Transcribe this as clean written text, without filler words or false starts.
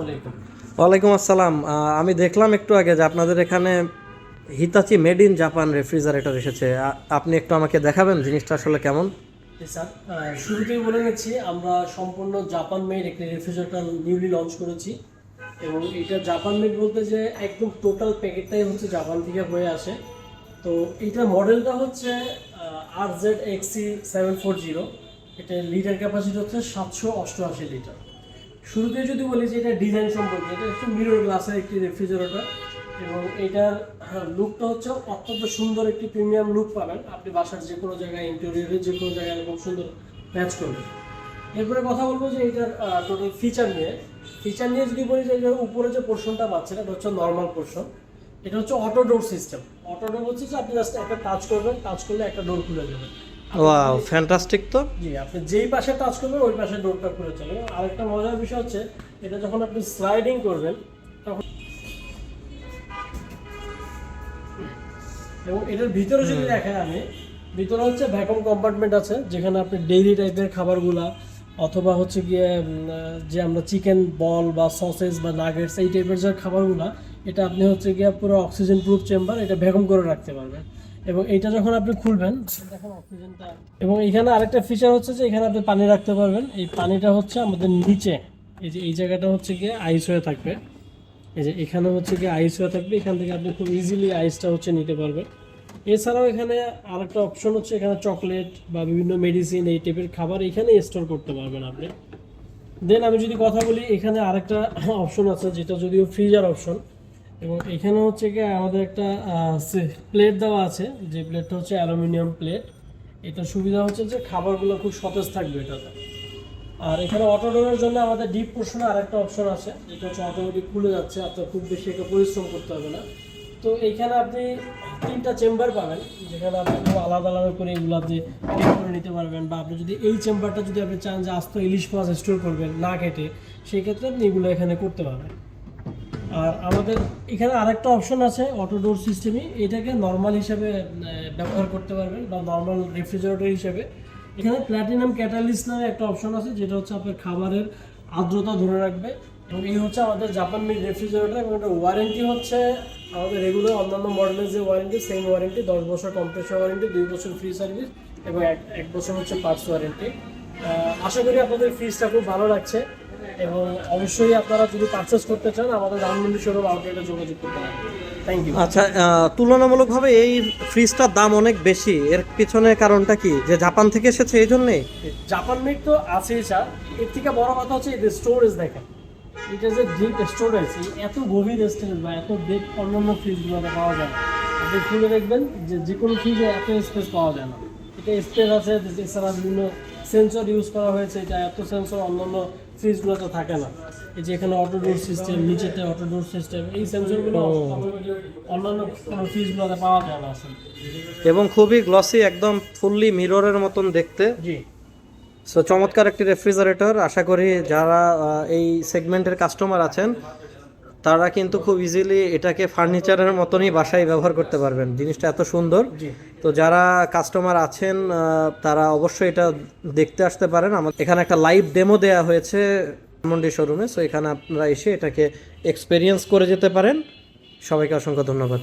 আলাইকুম। ওয়ালাইকুম আসসালাম। আমি দেখলাম একটু আগে যে আপনাদের এখানে হিতাচি মেড ইন জাপান রেফ্রিজারেটর এসেছে। আপনি একটু আমাকে দেখাবেন জিনিসটা আসলে কেমন? স্যার, শুরুতেই বলে নিচ্ছি, আমরা সম্পূর্ণ জাপান মেড একটি রেফ্রিজারেটর নিউলি লঞ্চ করেছি। এবং এটা জাপান মেড বলতে যে একদম টোটাল প্যাকেটটাই হচ্ছে জাপান থেকে হয়ে আসে। তো এইটার মডেলটা হচ্ছে RZ-XC740। এটা লিটার ক্যাপাসিটি হচ্ছে 788 লিটার। শুরুতে যদি বলি যে এটা ডিজাইন সম্পর্কে, এটা হচ্ছে মিরর গ্লাসের একটি রেফ্রিজারেটর এবং এটার লুকটা হচ্ছে অত্যন্ত সুন্দর, একটি প্রিমিয়াম লুক পাবেন আপনি বাসার যে কোনো জায়গায়, ইন্টেরিয়রে যে কোনো জায়গায় এরকম সুন্দর ম্যাচ করবেন। এরপরে কথা বলবো যে এটার টোটাল ফিচার নিয়ে যদি বলি যে এটার উপরে যে পোর্শনটা পাচ্ছেন এটা হচ্ছে নর্মাল পোর্শন। এটা হচ্ছে অটো ডোর সিস্টেম। অটো ডোর হচ্ছে যে আপনি জাস্ট একটা টাচ করবেন, টাচ করলে একটা ডোর খুলে যাবে। ওয়াও, ফ্যান্টাস্টিক তো। জি, আপনি যেই পাশে টাচ করবেন ওই পাশে ডোরটা খুলে চলে। আরেকটা মজার বিষয় হচ্ছে এটা যখন আপনি স্লাইডিং করবেন তখন, এবং এটার ভিতরে যদি দেখেন, আমি ভিতরে হচ্ছে ভ্যাকুয়াম কম্পার্টমেন্ট আছে যেখানে আপনি ডেইলি টাইপের খাবারগুলা অথবা হচ্ছে গিয়ে যে আমরা চিকেন বল বা সসেজ বা নাগেটস এই টাইপের যে খাবারগুলা, এটা আপনি হচ্ছে গিয়ে পুরো অক্সিজেন প্রুফ চেম্বার, এটা ভ্যাকুয়াম করে রাখতে পারবেন। এবং এটা যখন আপনি খুলবেন দেখেন অক্সিজেনটা। এবং এখানে আরেকটা ফিচার হচ্ছে যে এখানে আপনি পানি রাখতে পারবেন। এই পানিটা হচ্ছে আমাদের নিচে, এই যে এই জায়গাটা হচ্ছে গিয়ে আইস হয়ে থাকবে। এই যে এখানে হচ্ছে গিয়ে আইস হয়ে থাকবে, এখান থেকে আপনি খুব ইজিলি আইসটা হচ্ছে নিতে পারবেন। এছাড়াও এখানে আরেকটা অপশন হচ্ছে এখানে চকলেট বা বিভিন্ন মেডিসিন এই টাইপের খাবার এখানে স্টোর করতে পারবেন আপনি। দেন আমি যদি কথা বলি, এখানে আরেকটা অপশন আছে যেটা যদিও ফ্রিজার অপশন। এবং এখানে হচ্ছে কি আমাদের একটা প্লেট দেওয়া আছে, যে প্লেটটা হচ্ছে অ্যালুমিনিয়াম প্লেট। এটা সুবিধা হচ্ছে যে খাবারগুলো খুব সতেজ থাকবে এটাতে। আর এখানে অটো ডোরের জন্য আমাদের ডিপ পোর্শনে আরেকটা অপশন আছে যেটা হচ্ছে অটোমেটিক খুলে যাচ্ছে, আপনার খুব বেশি একটা পরিশ্রম করতে হবে না। তো এইখানে আপনি 3টা চেম্বার পাবেন যেখানে আপনি খুব আলাদা আলাদা করে এগুলো আপনি বের করে নিতে পারবেন। বা আপনি যদি এই চেম্বারটা যদি আপনি চান যে আস্ত ইলিশ মাছ স্টোর করবেন না কেটে, সেই ক্ষেত্রে আপনি এগুলো এখানে করতে পারবেন। আর আমাদের এখানে আরেকটা অপশন আছে অটো ডোর সিস্টেমে, এটাকে নর্মাল হিসাবে ব্যবহার করতে পারবেন বা নর্মাল রেফ্রিজারেটর হিসেবে। এখানে প্ল্যাটিনাম ক্যাটালিস্ট নামে একটা অপশন আছে যেটা হচ্ছে আপনার খাবারের আর্দ্রতা ধরে রাখবে। এবং এই হচ্ছে আমাদের জাপান মেড রেফ্রিজারেটর। এবং এটা ওয়ারেন্টি হচ্ছে আমাদের রেগুলার অন্যান্য মডেলের যে ওয়ারেন্টি, সেম ওয়ারেন্টি, 10 বছর কম্প্রেসার ওয়ারেন্টি, 2 বছর ফ্রি সার্ভিস এবং 1 বছর হচ্ছে পার্টস ওয়ারেন্টি। আশা করি আপনাদের ফ্রিজটা খুব ভালো লাগছে এবং অবশ্যই আপনারা যদি পারচেস করতে চান আমাদের ধানমন্ডি শোরুম আউটলেটে যোগাযোগ করতে পারেন। Thank you. আচ্ছা, তুলনামূলকভাবে এই ফ্রিজটার দাম অনেক বেশি, এর পিছনে কারণটা কি? যে জাপান থেকে এসেছে এই জন্যে? জাপান মেড তো আছেই স্যার, এর থেকে বড় কথা হচ্ছে এদের স্টোরেজ দেখেন। এটা যে ডিপ স্টোরেজ, এত গভীর স্টোরেজ বা এত ডিপ অন্যান্য ফ্রিজগুলোতে পাওয়া যায় না। আপনি খুলে দেখবেন যে যে কোনো ফ্রিজে এত স্পেস পাওয়া যায় না। এটা স্পেস আছে, এছাড়া বিভিন্ন সেন্সর ইউজ করা হয়েছে, এটা এত সেন্সর অন্যান্য ফ্রিজগুলোতে থাকে না। এই যে এখানে অটো ডোর সিস্টেম, নিচেরটা অটো ডোর সিস্টেম, এই সেন্সরগুলো অন্যান্য কোনো ফ্রিজগুলোতে পাওয়া যায় না আসলে। এবং খুবই গ্লসি, একদম ফুললি মিররের মতন দেখতে। জি, সো চমৎকার একটি রেফ্রিজারেটর। আশা করি যারা এই সেগমেন্টের কাস্টমার আছেন তারা কিন্তু খুব ইজিলি এটাকে ফার্নিচারের মতনই বাসায় ব্যবহার করতে পারবেন। জিনিসটা এত সুন্দর। জি। তো যারা কাস্টমার আছেন তারা অবশ্যই এটা দেখতে আসতে পারেন। আমাদের এখানে একটা লাইভ ডেমো দেওয়া হয়েছে ধানমন্ডি শোরুমে। সো এখানে আপনারা এসে এটাকে এক্সপেরিয়েন্স করে যেতে পারেন। সবাইকে অসংখ্য ধন্যবাদ।